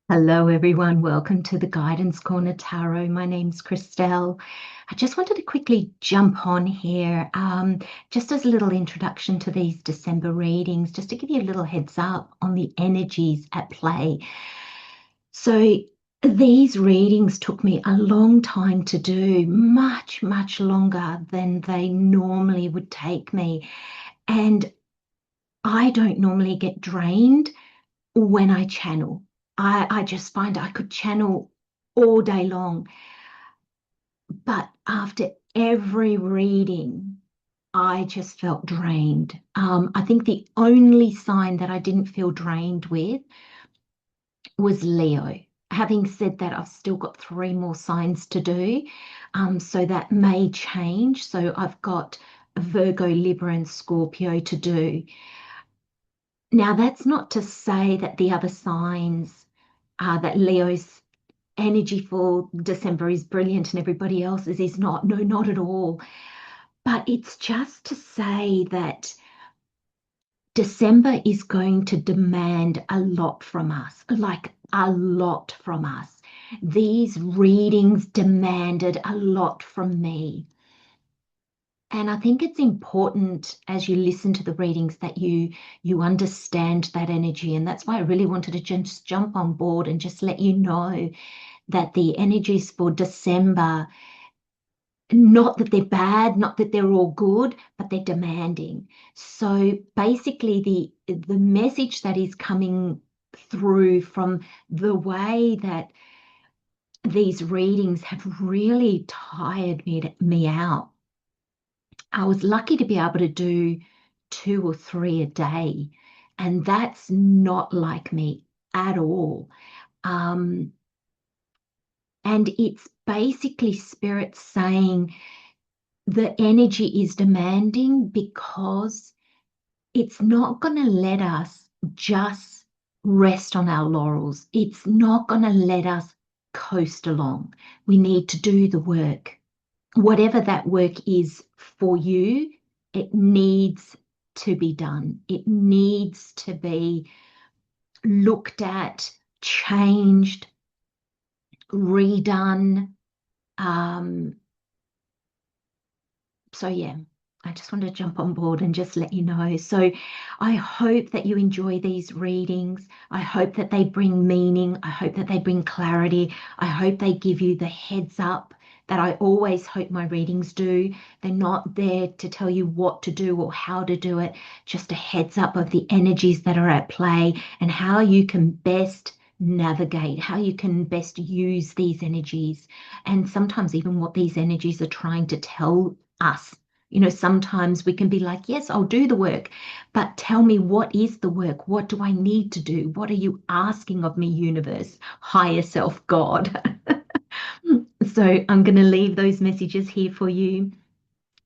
Hello, everyone. Welcome to the Guidance Corner Tarot. My name's Christelle. I just wanted to quickly jump on here, just as a little introduction to these December readings, just to give you a little heads up on the energies at play. So, these readings took me a long time to do, much, much longer than they normally would take me. And I don't normally get drained when I channel. I just find I could channel all day long. But after every reading, I just felt drained. I think the only sign that I didn't feel drained with was Leo. Having said that, I've still got three more signs to do. So that may change. So I've got Virgo, Libra, and Scorpio to do. Now, that's not to say that the other signs, that Leo's energy for December is brilliant and everybody else's is not. No, not at all. But it's just to say that December is going to demand a lot from us, like a lot from us. These readings demanded a lot from me. And I think it's important as you listen to the readings that you understand that energy. And that's why I really wanted to just jump on board and just let you know that the energies for December, not that they're bad, not that they're all good, but they're demanding. So basically the message that is coming through from the way that these readings have really tired me out. I was lucky to be able to do two or three a day, and that's not like me at all. Um, and it's basically spirit saying the energy is demanding because it's not going to let us just rest on our laurels. It's not going to let us coast along. We need to do the work. Whatever that work is for you, it needs to be done. It needs to be looked at, changed, redone. Um, so, yeah, I just wanted to jump on board and just let you know. So, I hope that you enjoy these readings. I hope that they bring meaning. I hope that they bring clarity. I hope they give you the heads up that I always hope my readings do. They're not there to tell you what to do or how to do it, just a heads up of the energies that are at play and how you can best navigate, how you can best use these energies, and sometimes even what these energies are trying to tell us. Sometimes we can be like, yes, I'll do the work, but tell me, what is the work? What do I need to do? What are you asking of me, universe, higher self, God? So I'm going to leave those messages here for you.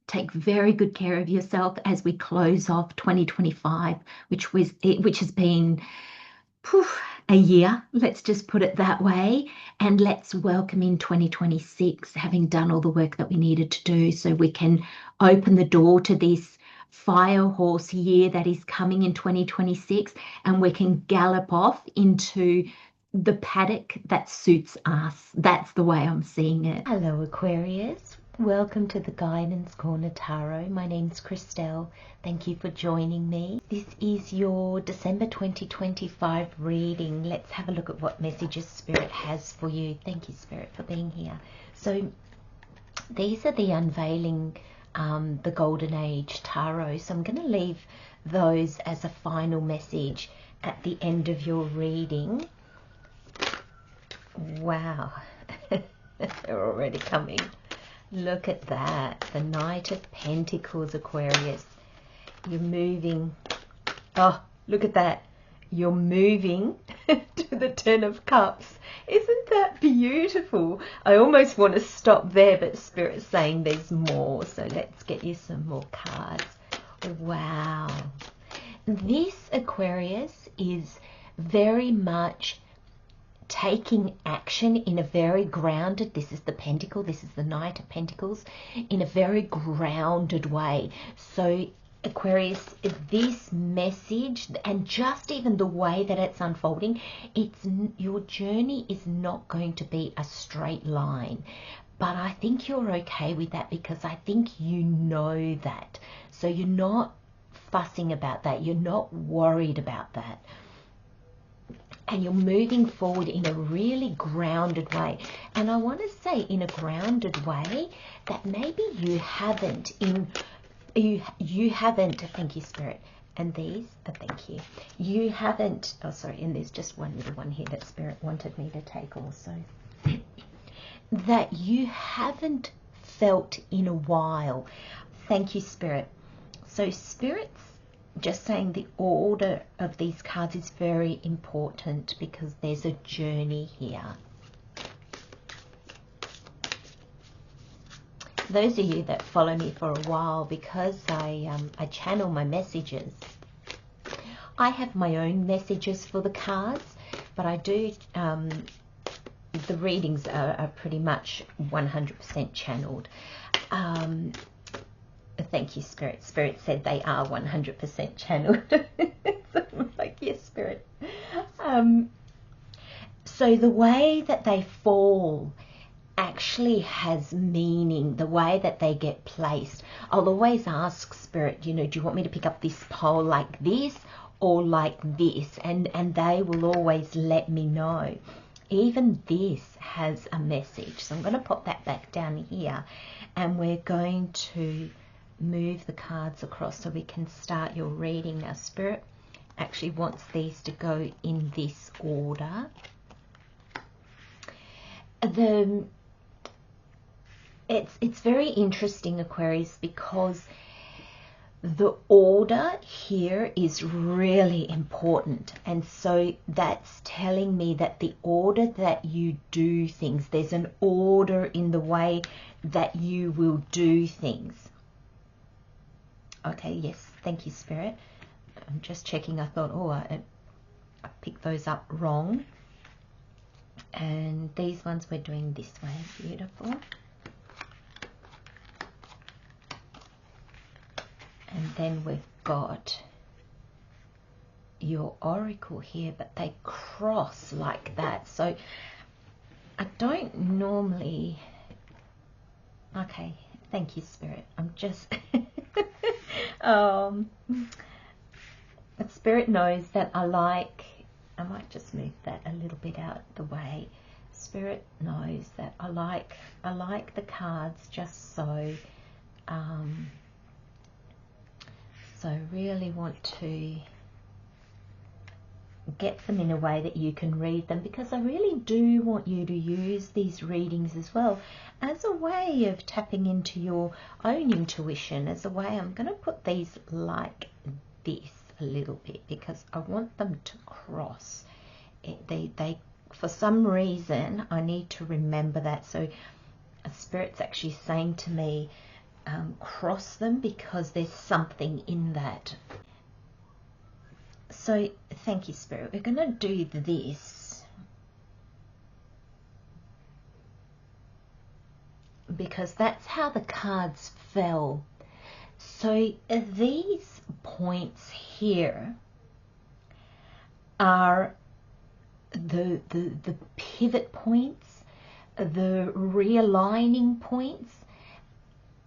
Take very good care of yourself as we close off 2025, which has been poof, a year, let's just put it that way. And let's welcome in 2026, having done all the work that we needed to do so we can open the door to this fire horse year that is coming in 2026, and we can gallop off into the paddock that suits us. That's the way I'm seeing it. Hello, Aquarius. Welcome to the Guidance Corner Tarot. My name's Christelle. Thank you for joining me. This is your December 2025 reading. Let's have a look at what messages Spirit has for you. Thank you, Spirit, for being here. So these are the unveiling, the Golden Age Tarot. So I'm going to leave those as a final message at the end of your reading. Wow, they're already coming. Look at that, the Knight of Pentacles, Aquarius. You're moving. Oh, look at that. You're moving to the Ten of Cups. Isn't that beautiful? I almost want to stop there, but Spirit's saying there's more. So let's get you some more cards. Wow. This, Aquarius, is very much taking action in a very grounded, this is the Pentacle, this is the Knight of Pentacles, in a very grounded way. So Aquarius, this message, and just even the way that it's unfolding, your journey is not going to be a straight line. But I think you're okay with that, because I think you know that. So you're not fussing about that. You're not worried about that. And you're moving forward in a really grounded way. And I want to say in a grounded way that maybe you haven't, thank you, Spirit. And these, thank you. You haven't, oh sorry, and there's just one little one here that Spirit wanted me to take also. That you haven't felt in a while. Thank you, Spirit. So Spirit's just saying the order of these cards is very important, because there's a journey here. Those of you that follow me for a while, because I channel my messages, I have my own messages for the cards, but I do, the readings are pretty much 100% channeled. Thank you, Spirit. Spirit said they are 100% channeled. So I'm like, yes, Spirit. So the way that they fall actually has meaning, the way that they get placed. I'll always ask Spirit, you know, do you want me to pick up this pole like this or like this? And they will always let me know. Even this has a message. So I'm going to pop that back down here, and we're going to move the cards across so we can start your reading. Now Spirit actually wants these to go in this order. It's very interesting, Aquarius, because the order here is really important, and so that's telling me that the order that you do things, there's an order in the way that you will do things. Okay, yes, thank you, Spirit. I'm just checking. I thought, oh, I picked those up wrong. And these ones we're doing this way. Beautiful. And then we've got your oracle here, but they cross like that. So I don't normally... Okay, thank you, Spirit. I'm just... Spirit knows that I might just move that a little bit out the way. Spirit knows that I like the cards just so, so I really want to get them in a way that you can read them, because I really do want you to use these readings as well as a way of tapping into your own intuition, as a way. I'm going to put these like this a little bit, because I want them to cross. They for some reason, I need to remember that. So a Spirit's actually saying to me, cross them, because there's something in that. So thank you, Spirit. We're going to do this because that's how the cards fell. So these points here are the pivot points, the realigning points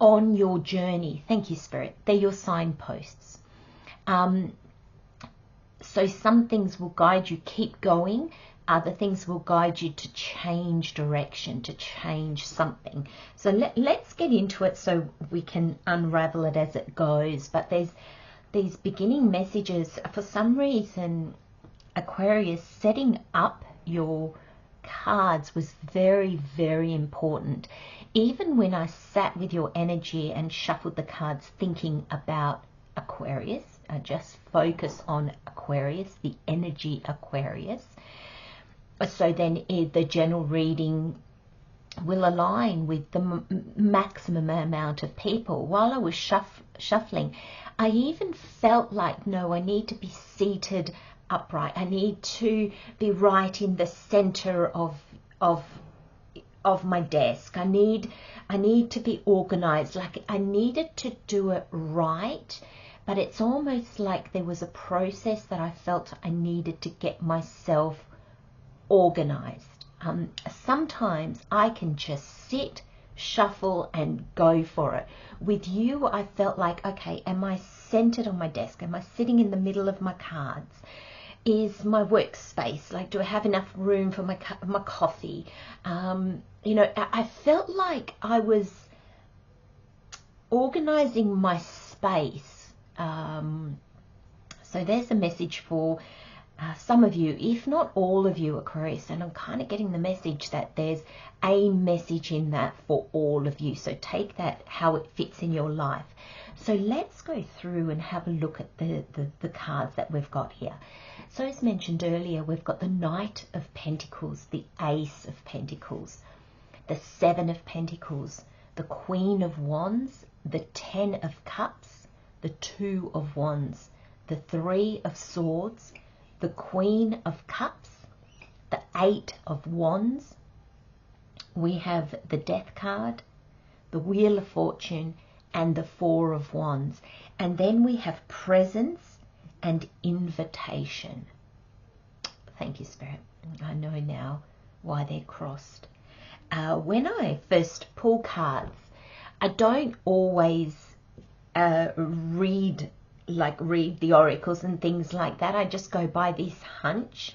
on your journey. Thank you, Spirit. They're your signposts. So some things will guide you, keep going. Other things will guide you to change direction, to change something. So let's get into it so we can unravel it as it goes. But there's these beginning messages. For some reason, Aquarius, setting up your cards was very, very important. Even when I sat with your energy and shuffled the cards thinking about Aquarius, I just focus on Aquarius, the energy Aquarius. So then the general reading will align with the maximum amount of people. While I was shuffling, I even felt like, no, I need to be seated upright. I need to be right in the center of my desk. I need to be organized. Like I needed to do it right, but it's almost like there was a process that I felt I needed to get myself organized. Sometimes I can just sit, shuffle, and go for it. With you, I felt like, okay, am I centered on my desk? Am I sitting in the middle of my cards? Is my workspace, like, do I have enough room for my coffee? You know, I felt like I was organizing my space. So there's a message for some of you, if not all of you, Aquarius, and I'm kind of getting the message that there's a message in that for all of you. So take that how it fits in your life. So let's go through and have a look at the cards that we've got here. So as mentioned earlier, we've got the Knight of Pentacles, the Ace of Pentacles, the Seven of Pentacles, the Queen of Wands, the Ten of Cups, the Two of Wands, the Three of Swords, the Queen of Cups, the Eight of Wands. We have the Death card, the Wheel of Fortune, and the Four of Wands. And then we have Presence and Invitation. Thank you, Spirit. I know now why they're crossed. When I first pull cards, I don't always read the oracles and things like that. I just go by this hunch.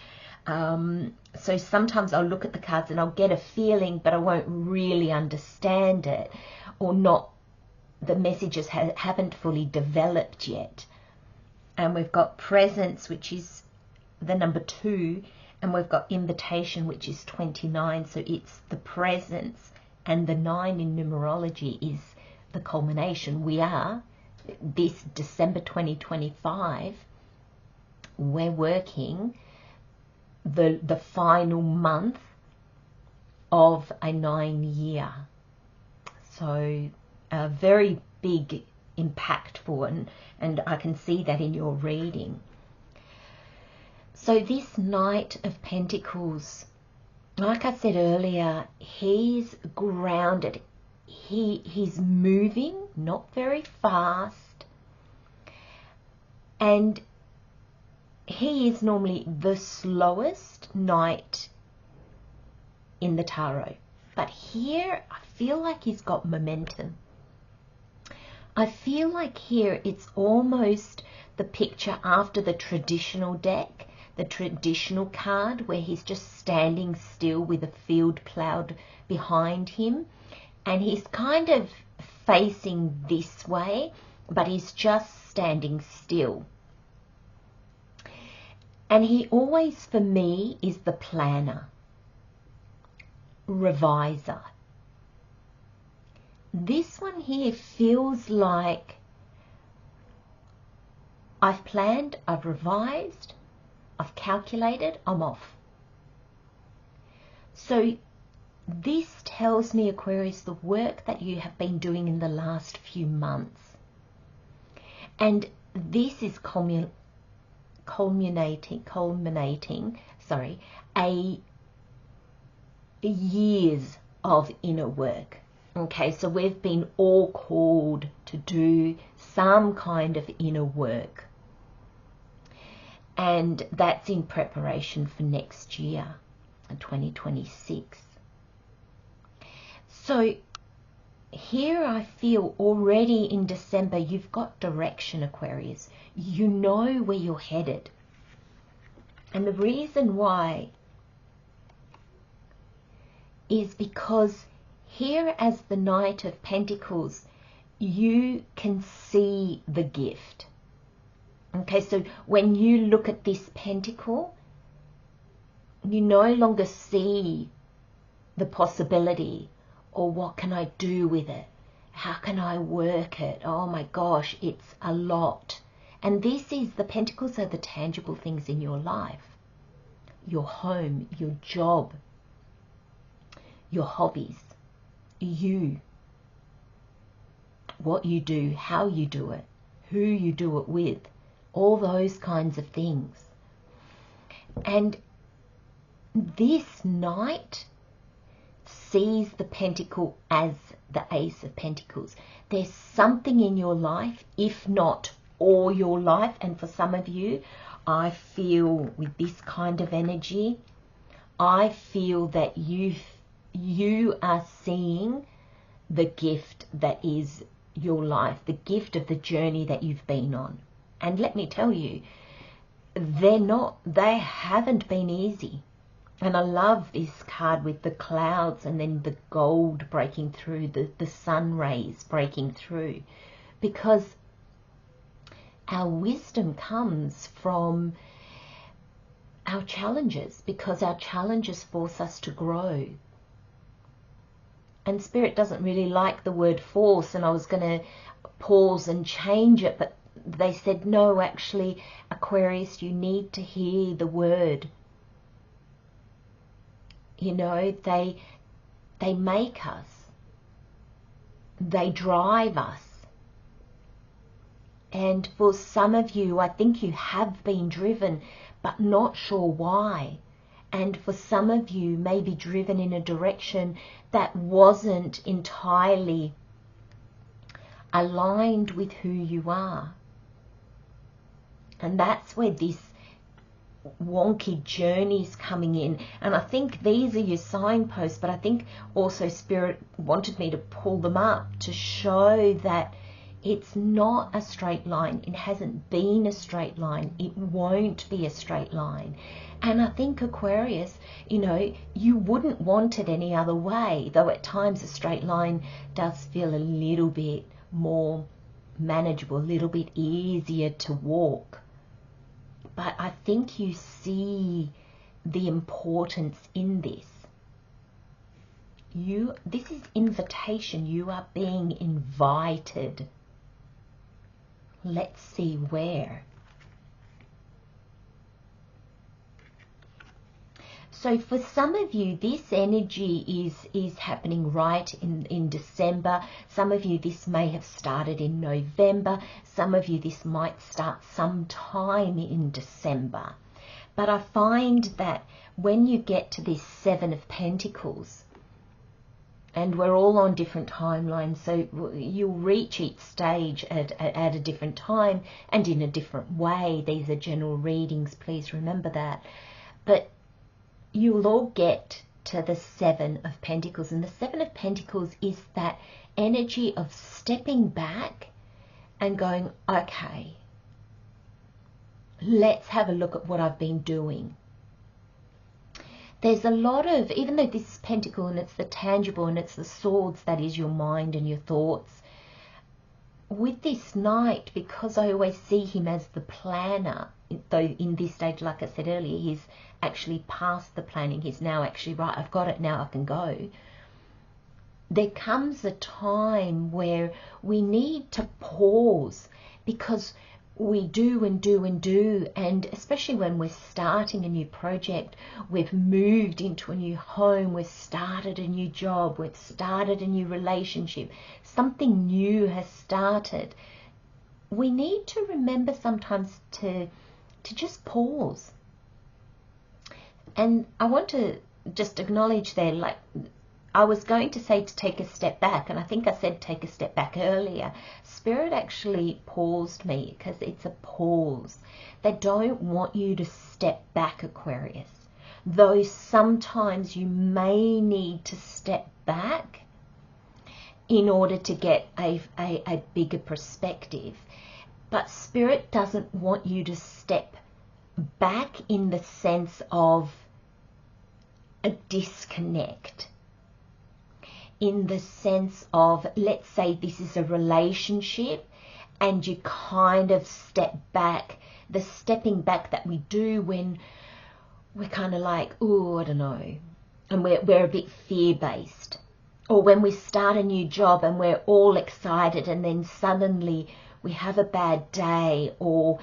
So sometimes I'll look at the cards and I'll get a feeling, but I won't really understand it, or not. The messages haven't fully developed yet. And we've got Presence, which is the number 2, and we've got Invitation, which is 29. So it's the presence, and the 9 in numerology is the culmination. We are, this December 2025, we're working the final month of a 9-year. So very big, impactful, and I can see that in your reading. So this Knight of Pentacles, like I said earlier, he's grounded. He's moving, not very fast, and he is normally the slowest knight in the tarot. But here I feel like he's got momentum. I feel like here it's almost the picture after the traditional deck, the traditional card, where he's just standing still with a field ploughed behind him, and he's kind of facing this way, but he's just standing still. And he always, for me, is the planner, reviser. This one here feels like I've planned, I've revised, I've calculated, I'm off. So this tells me, Aquarius, the work that you have been doing in the last few months. And this is culminating, a years of inner work. Okay, so we've been all called to do some kind of inner work. And that's in preparation for next year, 2026. So here I feel already in December, you've got direction, Aquarius. You know where you're headed. And the reason why is because here, as the Knight of Pentacles, you can see the gift. Okay, so when you look at this pentacle, you no longer see the possibility, or what can I do with it? How can I work it? Oh my gosh, it's a lot. And this is, the pentacles are the tangible things in your life. Your home, your job, your hobbies, you, what you do, how you do it, who you do it with, all those kinds of things. And this Knight sees the pentacle as the Ace of Pentacles. There's something in your life, if not all your life. And for some of you, I feel with this kind of energy, I feel that you are seeing the gift that is your life, the gift of the journey that you've been on. And let me tell you, they haven't been easy. And I love this card with the clouds and then the gold breaking through, the sun rays breaking through, because our wisdom comes from our challenges, because our challenges force us to grow. And Spirit doesn't really like the word force, and I was going to pause and change it, but they said, no, actually, Aquarius, you need to hear the word. You know, they make us. They drive us. And for some of you, I think you have been driven, but not sure why. And for some of you, maybe driven in a direction that wasn't entirely aligned with who you are. And that's where this wonky journey's coming in. And I think these are your signposts, but I think also Spirit wanted me to pull them up to show that it's not a straight line. It hasn't been a straight line. It won't be a straight line. And I think, Aquarius, you know, you wouldn't want it any other way, though at times a straight line does feel a little bit more manageable, a little bit easier to walk. But I think you see the importance in this. This is invitation. You are being invited. Let's see where. So for some of you, this energy is happening right in December. Some of you, this may have started in November. Some of you, this might start sometime in December. But I find that when you get to this Seven of Pentacles, and we're all on different timelines, so you'll reach each stage at a different time and in a different way. These are general readings, please remember that. But you'll all get to the Seven of Pentacles. And the Seven of Pentacles is that energy of stepping back and going, okay, let's have a look at what I've been doing. There's a lot of, even though this is Pentacle and it's the tangible and it's the swords, that is your mind and your thoughts, with this Knight, because I always see him as the planner, though in this stage, like I said earlier, he's actually past the planning. He's now actually, right, I've got it, now I can go. There comes a time where we need to pause, because we do and do and do, and especially when we're starting a new project, we've moved into a new home, we've started a new job, we've started a new relationship, something new has started. We need to remember sometimes to just pause. And I want to just acknowledge there, like I was going to say to take a step back, and I think I said take a step back earlier. Spirit actually paused me, because it's a pause. They don't want you to step back, Aquarius. Though sometimes you may need to step back in order to get a bigger perspective. But Spirit doesn't want you to step back in the sense of a disconnect. In the sense of, let's say this is a relationship and you kind of step back, the stepping back that we do when we're kind of like, oh, I don't know, and we're a bit fear-based. Or when we start a new job and we're all excited and then suddenly we have a bad day, or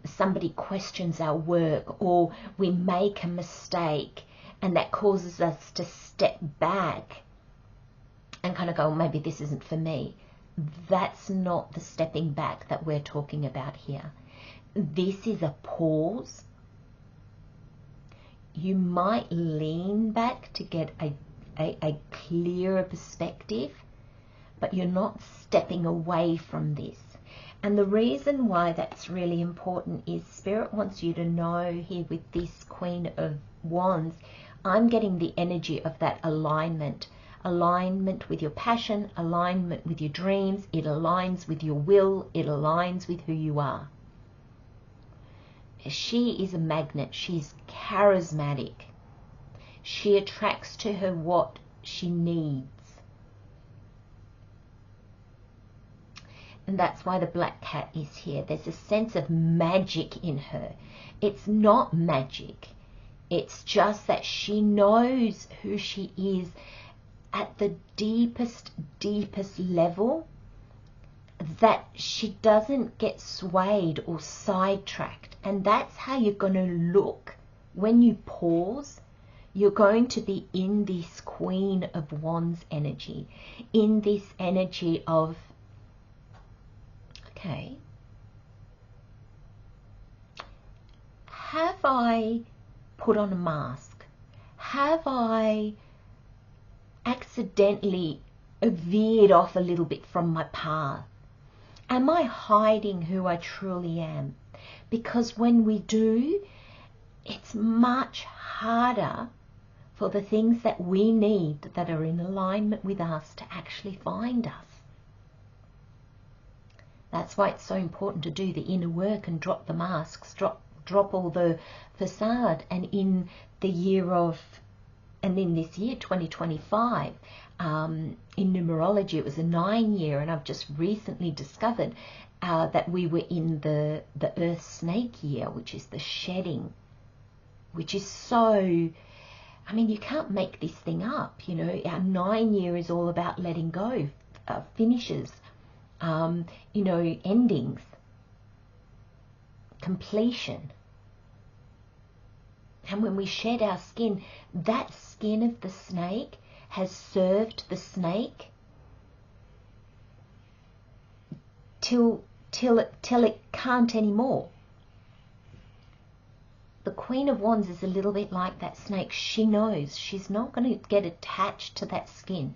somebody questions our work, or we make a mistake, and that causes us to step back and kind of go, maybe this isn't for me. That's not the stepping back that we're talking about here. This is a pause. You might lean back to get a clearer perspective, but you're not stepping away from this. And the reason why that's really important is Spirit wants you to know here with this Queen of Wands, I'm getting the energy of that alignment. Alignment with your passion, alignment with your dreams. It aligns with your will. It aligns with who you are. She is a magnet. She's charismatic. She attracts to her what she needs. And that's why the black cat is here. There's a sense of magic in her. It's not magic. It's just that she knows who she is at the deepest, deepest level, that she doesn't get swayed or sidetracked. And that's how you're going to look when you pause. You're going to be in this Queen of Wands energy, in this energy of, okay, have I put on a mask? Have I accidentally veered off a little bit from my path? Am I hiding who I truly am? Because when we do, it's much harder for the things that we need that are in alignment with us to actually find us. That's why it's so important to do the inner work and drop the masks, drop all the facade. And in the year of, and in this year 2025, in numerology it was a 9-year, and I've just recently discovered that we were in the Earth Snake year, which is the shedding, which is so, I mean, you can't make this thing up, you know. Our 9-year is all about letting go, finishes, you know, endings, completion. And when we shed our skin, that skin of the snake has served the snake till it can't anymore. The Queen of Wands is a little bit like that snake. She knows she's not going to get attached to that skin.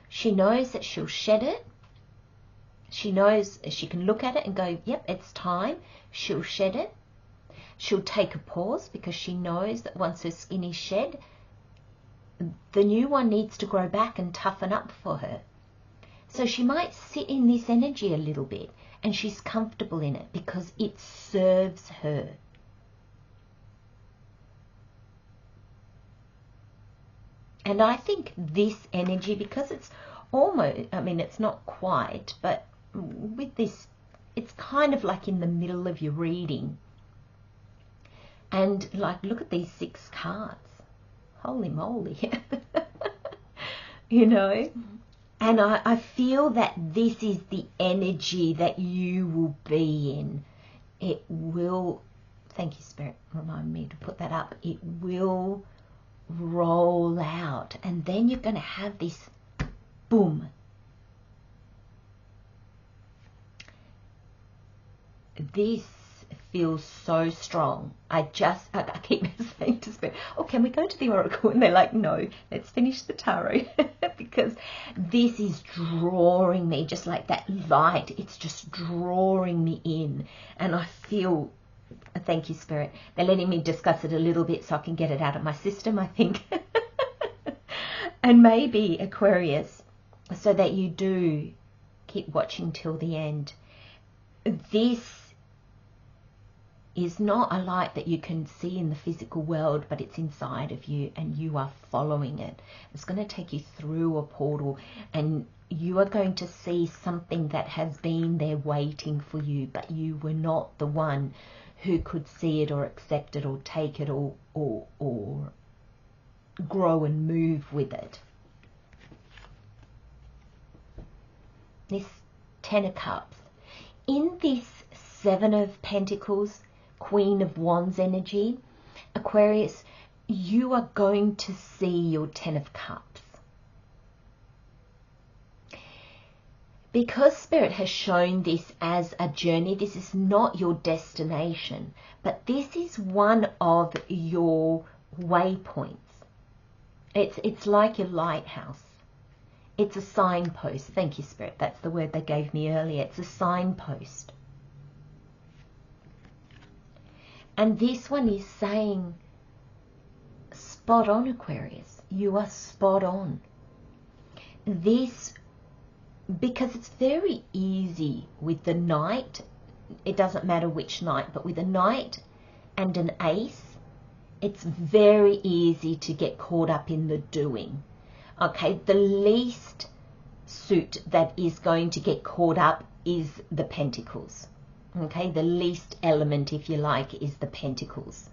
She knows that she'll shed it. She knows she can look at it and go, yep, it's time. She'll shed it. She'll take a pause because she knows that once her skin is shed, the new one needs to grow back and toughen up for her. So she might sit in this energy a little bit, and she's comfortable in it because it serves her. And I think this energy, because it's almost, I mean, it's not quite, but with this, it's kind of like in the middle of your reading. And like, look at these 6 cards. Holy moly. You know? And I feel that this is the energy that you will be in. It will, thank you, Spirit, remind me to put that up. It will roll out. And then you're going to have this boom. This feels so strong. I keep saying to Spirit, oh, can we go to the Oracle? And they're like, no, let's finish the tarot. Because this is drawing me, just like that light. It's just drawing me in. And I feel, thank you, Spirit, they're letting me discuss it a little bit so I can get it out of my system, I think. And maybe, Aquarius, so that you do keep watching till the end. This is not a light that you can see in the physical world, but it's inside of you and you are following it. It's going to take you through a portal, and you are going to see something that has been there waiting for you, but you were not the one who could see it or accept it or take it or grow and move with it. This 10 of Cups. In this 7 of Pentacles, Queen of Wands energy, Aquarius, you are going to see your 10 of Cups. Because Spirit has shown this as a journey, this is not your destination, but this is one of your waypoints. It's like your lighthouse. It's a signpost. Thank you, Spirit. That's the word they gave me earlier. It's a signpost. And this one is saying, spot on, Aquarius. You are spot on. This, because it's very easy with the Knight, it doesn't matter which Knight, but with a Knight and an Ace, it's very easy to get caught up in the doing. Okay, the least suit that is going to get caught up is the Pentacles. Okay, the least element, if you like, is the Pentacles.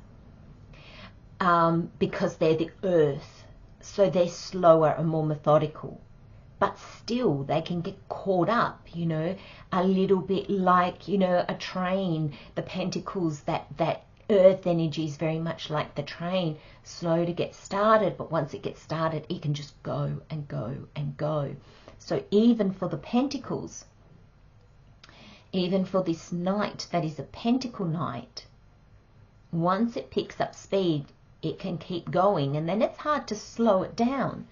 Because they're the earth, so they're slower and more methodical. But still, they can get caught up, you know, a little bit like, you know, a train. The Pentacles, that earth energy is very much like the train, slow to get started, but once it gets started, it can just go and go and go. So even for the Pentacles, even for this Knight that is a Pentacle Knight, once it picks up speed, it can keep going, and then it's hard to slow it down.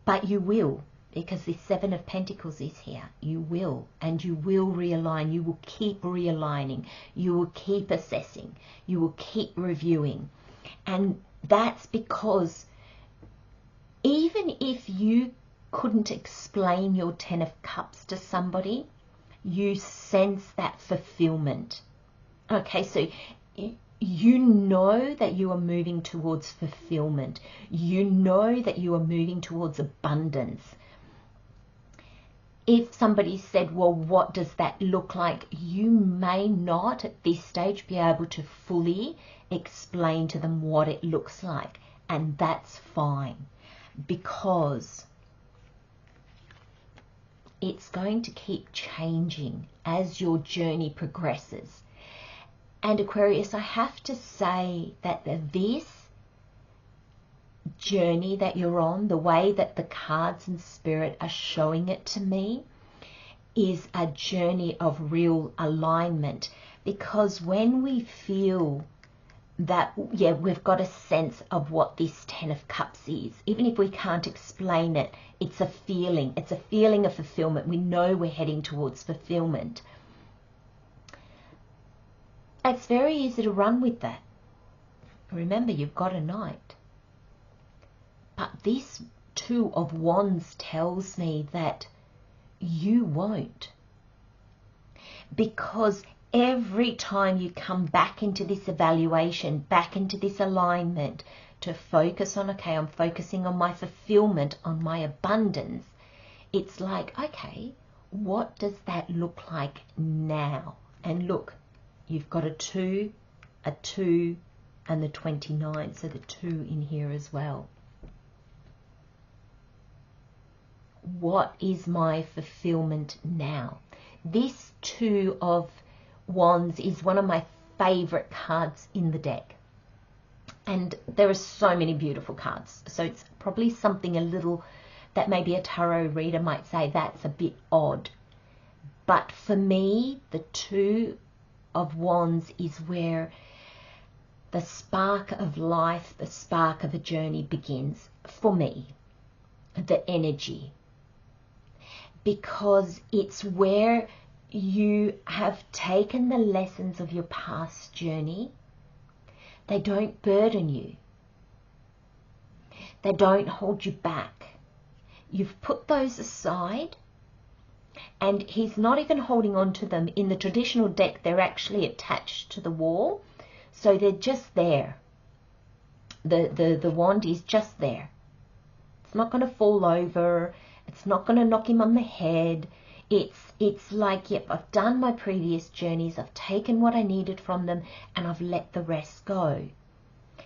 But you will, because the Seven of Pentacles is here. You will, and you will realign. You will keep realigning. You will keep assessing. You will keep reviewing. And that's because even if you couldn't explain your Ten of Cups to somebody, you sense that fulfillment. Okay, so you know that you are moving towards fulfillment. You know that you are moving towards abundance. If somebody said, well, what does that look like? You may not at this stage be able to fully explain to them what it looks like. And that's fine, because it's going to keep changing as your journey progresses. And Aquarius, I have to say that this journey that you're on, the way that the cards and Spirit are showing it to me, is a journey of real alignment. Because when we feel that, yeah, we've got a sense of what this Ten of Cups is, even if we can't explain it, it's a feeling. It's a feeling of fulfillment. We know we're heading towards fulfillment. It's very easy to run with that. Remember, you've got a Knight. But this Two of Wands tells me that you won't. Because every time you come back into this evaluation, back into this alignment, to focus on, okay, I'm focusing on my fulfillment, on my abundance, it's like, okay, what does that look like now? And look, you've got a 2, and the 29, so the 2 in here as well. What is my fulfillment now? This 2 of Wands is one of my favorite cards in the deck. And there are so many beautiful cards. So it's probably something a little that maybe a tarot reader might say that's a bit odd. But for me, the 2 of Wands is where the spark of life, the spark of a journey begins for me, the energy. Because it's where you have taken the lessons of your past journey. They don't burden you. They don't hold you back. You've put those aside, and he's not even holding on to them. In the traditional deck, they're actually attached to the wall, so they're just there. The wand is just there. It's not going to fall over. It's not going to knock him on the head. It's like, yep, I've done my previous journeys. I've taken what I needed from them, and I've let the rest go.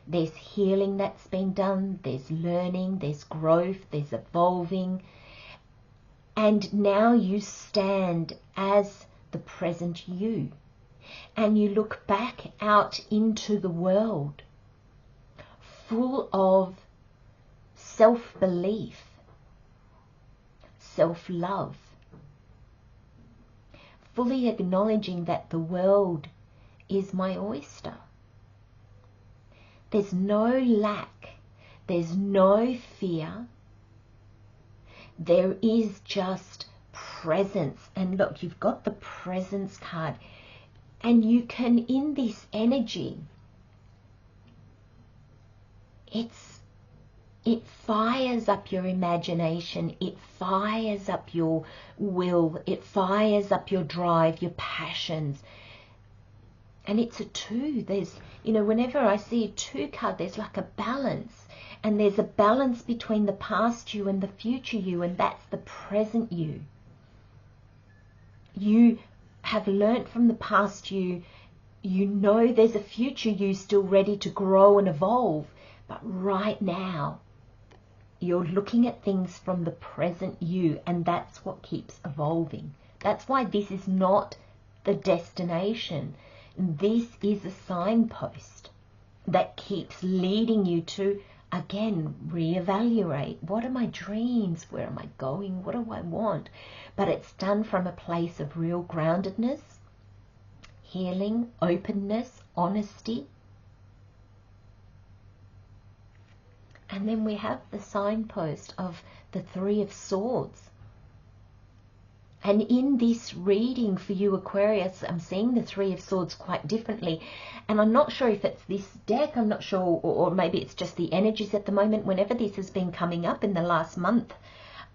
There's healing that's been done. There's learning. There's growth. There's evolving. And now you stand as the present you. And you look back out into the world full of self-belief, self-love, fully acknowledging that the world is my oyster. There's no lack, there's no fear, There is just presence. And look, you've got the presence card. And you can, in this energy, it fires up your imagination, it fires up your will, it fires up your drive, your passions. And it's a 2. There's, you know, whenever I see a 2 card, there's like a balance. And there's a balance between the past you and the future you, and that's the present you. You have learnt from the past you. You know there's a future you still ready to grow and evolve. But right now, you're looking at things from the present you, and that's what keeps evolving. That's why this is not the destination. This is a signpost that keeps leading you to, again, reevaluate. What are my dreams? Where am I going? What do I want? But it's done from a place of real groundedness, healing, openness, honesty. And then we have the signpost of the 3 of Swords. And in this reading for you, Aquarius, I'm seeing the 3 of Swords quite differently. And I'm not sure if it's this deck, I'm not sure, or maybe it's just the energies at the moment. Whenever this has been coming up in the last month,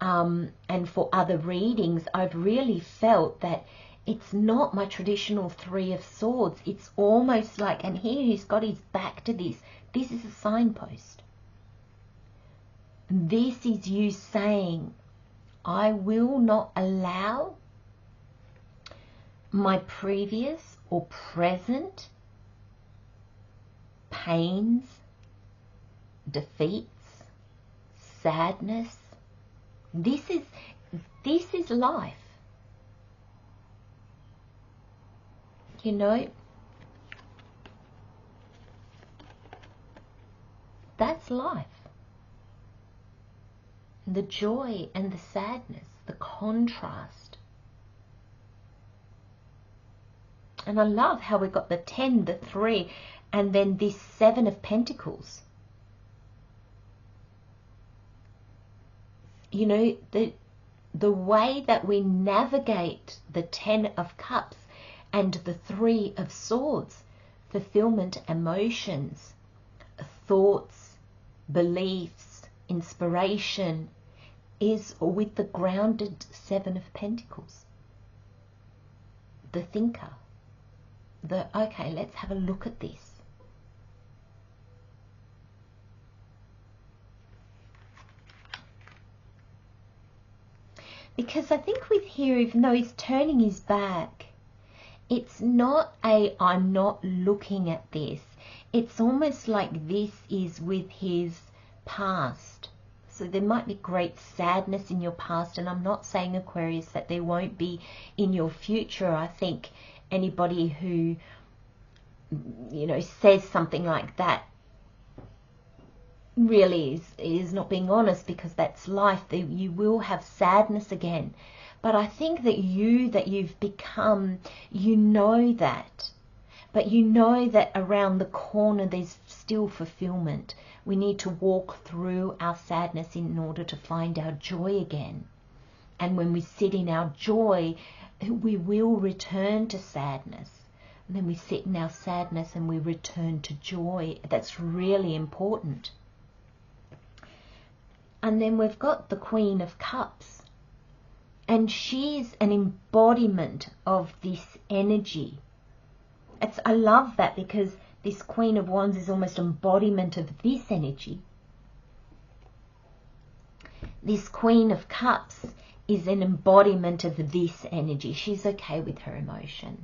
and for other readings, I've really felt that it's not my traditional 3 of Swords. It's almost like, and here he's got his back to this. This is a signpost. This is you saying, I will not allow my previous or present pains, defeats, sadness. This is life. You know, that's life. The joy and the sadness, the contrast. And I love how we got the 10, the 3, and then this 7 of Pentacles. You know, the way that we navigate the 10 of Cups and the 3 of Swords, fulfillment, emotions, thoughts, beliefs, inspiration, is with the grounded 7 of Pentacles. The thinker. Okay, let's have a look at this. Because I think with here, even though he's turning his back, it's not a, I'm not looking at this. It's almost like this is with his past. So there might be great sadness in your past, and I'm not saying, Aquarius, that there won't be in your future. I think anybody who, you know, says something like that really is not being honest, because that's life. You will have sadness again. But I think that you've become, you know that. But you know that around the corner there's still fulfillment. We need to walk through our sadness in order to find our joy again. And when we sit in our joy, we will return to sadness. And then we sit in our sadness and we return to joy. That's really important. And then we've got the Queen of Cups. And she's an embodiment of this energy. I love that, because this Queen of Wands is almost embodiment of this energy. This Queen of Cups is an embodiment of this energy. She's okay with her emotions.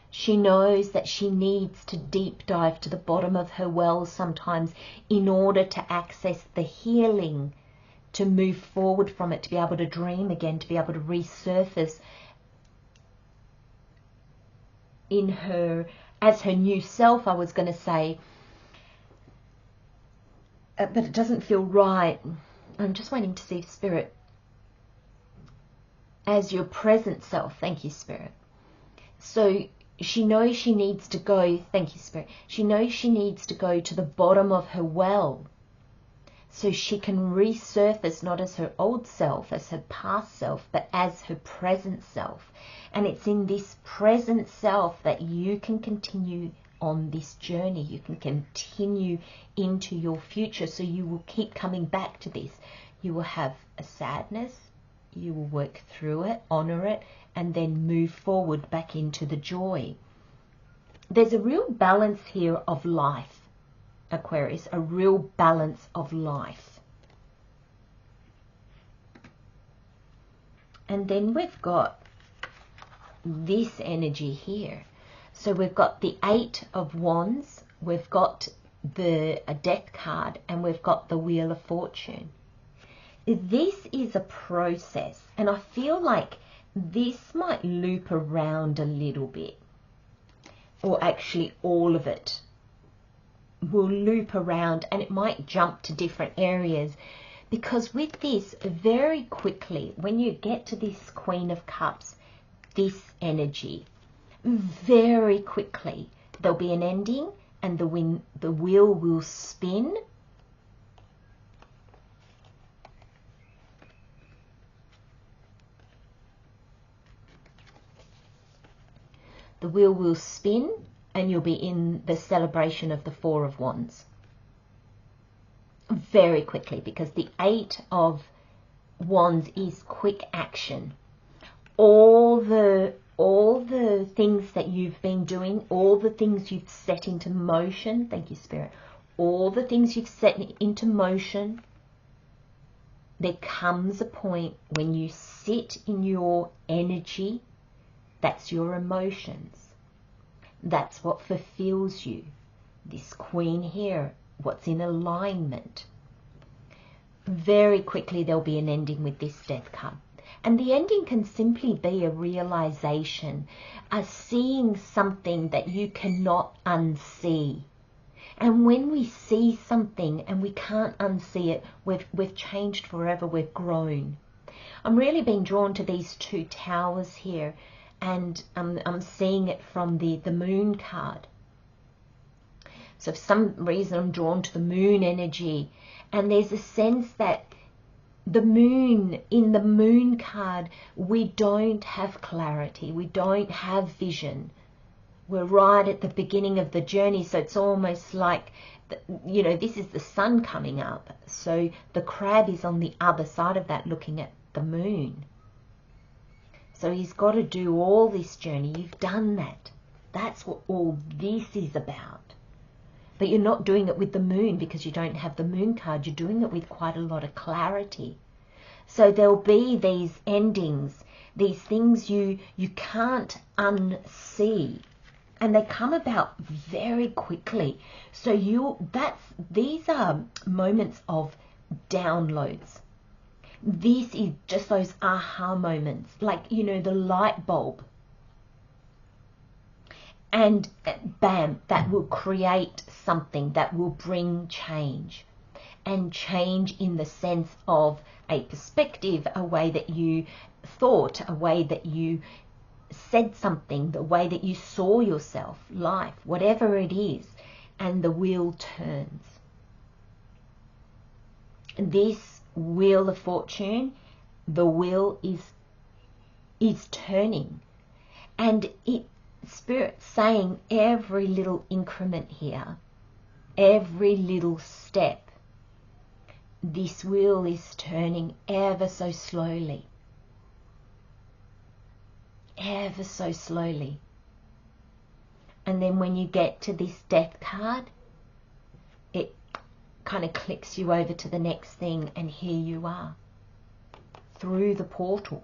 She knows that she needs to deep dive to the bottom of her well sometimes in order to access the healing, to move forward from it, to be able to dream again, to be able to resurface in her, as her new self, I was going to say, but it doesn't feel right. I'm just waiting to see if Spirit, as your present self, thank you, Spirit. So she knows she needs to go, thank you, Spirit. She knows she needs to go to the bottom of her well. so she can resurface not as her old self, as her past self, but as her present self. And it's in this present self that you can continue on this journey. You can continue into your future. So you will keep coming back to this. You will have a sadness, you will work through it, honor it, and then move forward back into the joy. There's a real balance here of life, Aquarius, a real balance of life. And then we've got this energy here. So we've got the Eight of Wands, we've got a Death card, and we've got the Wheel of Fortune. This is a process, and I feel like this might loop around a little bit, or actually all of it will loop around, and it might jump to different areas, because with this, very quickly, when you get to this Queen of Cups, this energy, very quickly there'll be an ending, and the wheel will spin. The wheel will spin, and you'll be in the celebration of the Four of Wands very quickly, because the Eight of Wands is quick action. All the things that you've been doing, all the things you've set into motion, thank you, Spirit, all the things you've set into motion, there comes a point when you sit in your energy. That's your emotions. That's what fulfills you. This Queen here, what's in alignment. Very quickly there'll be an ending with this Death card. And the ending can simply be a realization, a seeing something that you cannot unsee. And when we see something and we can't unsee it, we've changed forever, we've grown. I'm really being drawn to these two towers here. And I'm seeing it from the Moon card. So for some reason I'm drawn to the Moon energy. And there's a sense that the Moon, in the Moon card, we don't have clarity. We don't have vision. We're right at the beginning of the journey. So it's almost like, you know, this is the sun coming up. So the crab is on the other side of that looking at the Moon. So he's got to do all this journey. You've done that. That's what all this is about. But you're not doing it with the Moon because you don't have the Moon card. You're doing it with quite a lot of clarity. So there'll be these endings, these things you can't unsee. And they come about very quickly. So these are moments of downloads. This is just those aha moments, like, you know, the light bulb. And bam, that will create something that will bring change. And change in the sense of a perspective, a way that you thought, a way that you said something, the way that you saw yourself, life, whatever it is. And the wheel turns. This Wheel of Fortune, the wheel is turning, and Spirit's saying every little increment here, every little step, this wheel is turning ever so slowly, ever so slowly. And then when you get to this Death card, it kind of clicks you over to the next thing, and here you are through the portal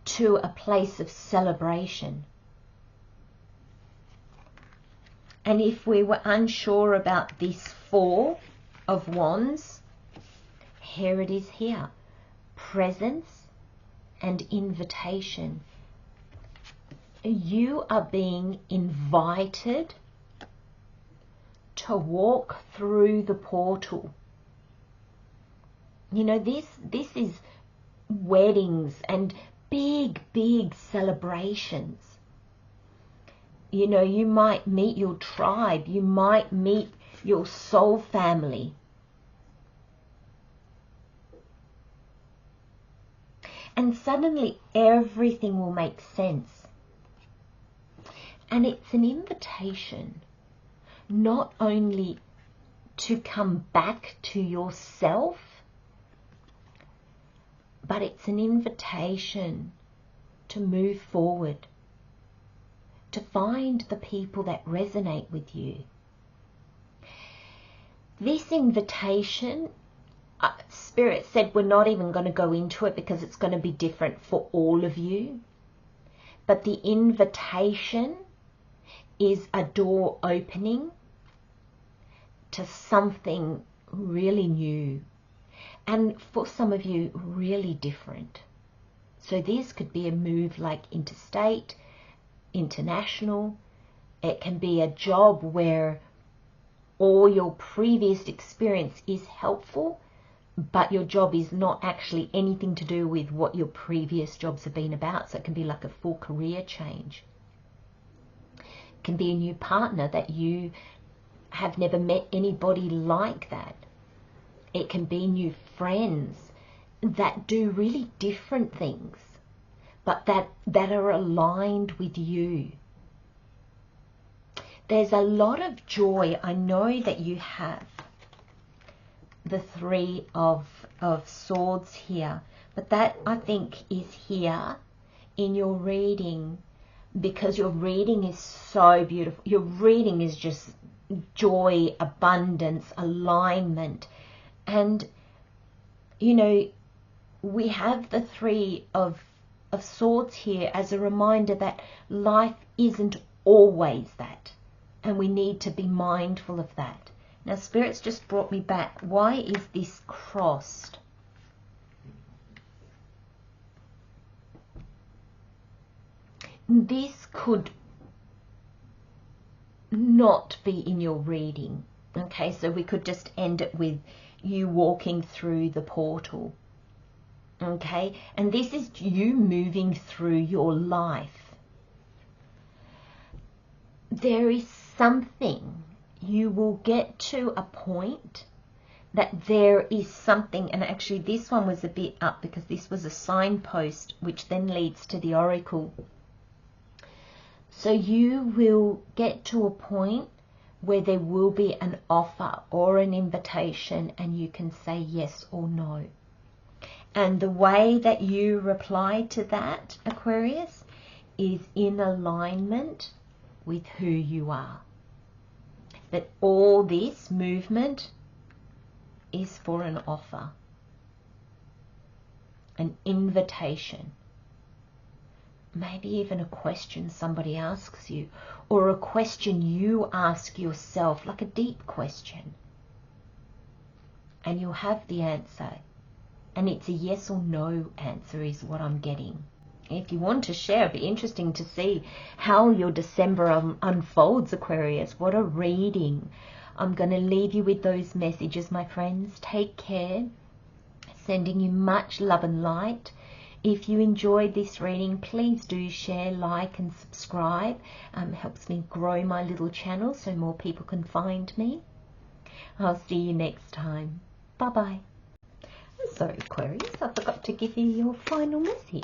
to a place of celebration. And if we were unsure about this Four of Wands, here it is here. Presence and invitation. You are being invited to walk through the portal. You know, this is weddings and big celebrations. You know, you might meet your tribe, you might meet your soul family, and suddenly everything will make sense. And it's an invitation not only to come back to yourself, but it's an invitation to move forward, to find the people that resonate with you. This invitation, Spirit said we're not even going to go into it because it's going to be different for all of you. But the invitation is a door opening to something really new. And for some of you, really different. So this could be a move like interstate, international. It can be a job where all your previous experience is helpful, but your job is not actually anything to do with what your previous jobs have been about. So it can be like a full career change. It can be a new partner that you have never met anybody like that. It can be new friends that do really different things, but that are aligned with you. There's a lot of joy. I know that you have the Three of Swords here, but that I think is here in your reading because your reading is so beautiful. Your reading is just joy, abundance, alignment. And, you know, we have the Three of Swords here as a reminder that life isn't always that. And we need to be mindful of that. Now, Spirit's just brought me back. Why is this crossed? This could not be in your reading. Okay, so we could just end it with you walking through the portal. Okay, and this is you moving through your life. There is something, you will get to a point that there is something, and actually this one was a bit up because this was a signpost which then leads to the oracle. So you will get to a point where there will be an offer or an invitation and you can say yes or no. And the way that you reply to that, Aquarius, is in alignment with who you are. That all this movement is for an offer, an invitation. Maybe even a question somebody asks you, or a question you ask yourself, like a deep question. And you'll have the answer. And it's a yes or no answer is what I'm getting. If you want to share, it'd be interesting to see how your December unfolds, Aquarius. What a reading. I'm going to leave you with those messages, my friends. Take care. Sending you much love and light. If you enjoyed this reading, please do share, like and subscribe. Helps me grow my little channel so more people can find me. I'll see you next time. Bye-bye. Sorry, Aquarius, I forgot to give you your final message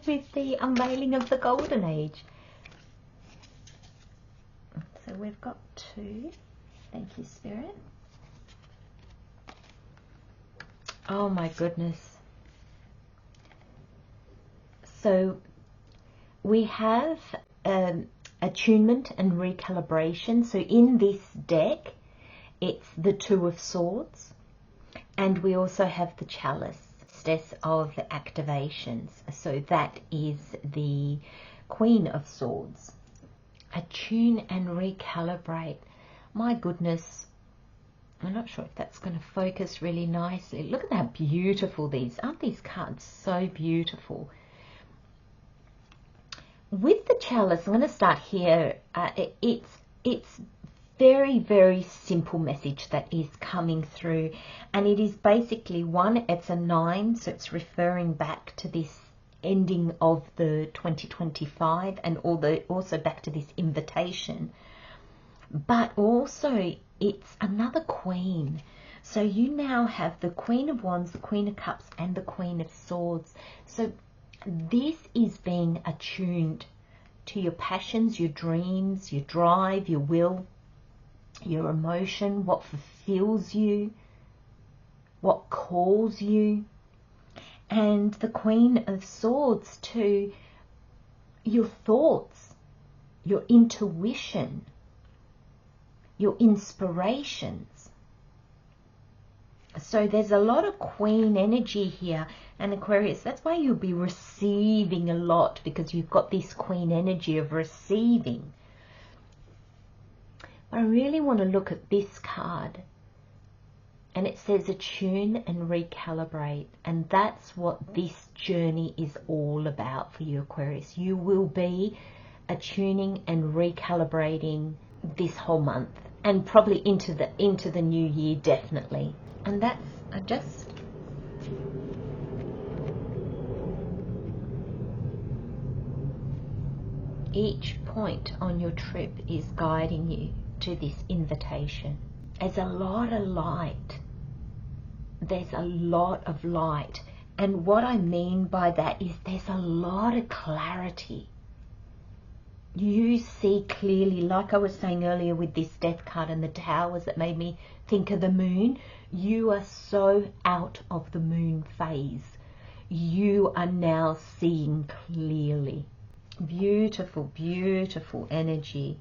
with the unveiling of the Golden Age. So we've got 2. Thank you, Spirit. Oh my goodness. So we have attunement and recalibration. So in this deck, it's the 2 of Swords. And we also have the Chalice, of the activations. So that is the Queen of Swords. Attune and recalibrate. My goodness. I'm not sure if that's going to focus really nicely. Look at how beautiful these. Aren't these cards so beautiful? With the Chalice, I'm going to start here. It's very, very simple message that is coming through, and it is basically it's a 9, so it's referring back to this ending of the 2025 and also back to this invitation, but also it's another Queen. So you now have the Queen of Wands, the Queen of Cups and the Queen of Swords. So This is being attuned to your passions, your dreams, your drive, your will, your emotion, what fulfills you, what calls you. And the Queen of Swords to your thoughts, your intuition, your inspirations. So there's a lot of Queen energy here. And Aquarius, that's why you'll be receiving a lot, because you've got this Queen energy of receiving. But I really want to look at this card. And it says attune and recalibrate. And that's what this journey is all about for you, Aquarius. You will be attuning and recalibrating this whole month, and probably into the new year, definitely. And that's just each point on your trip is guiding you to this invitation. There's a lot of light. There's a lot of light. And what I mean by that is there's a lot of clarity. You see clearly, like I was saying earlier with this Death card and the towers that made me think of the moon. You are so out of the moon phase. You are now seeing clearly. Beautiful, beautiful energy.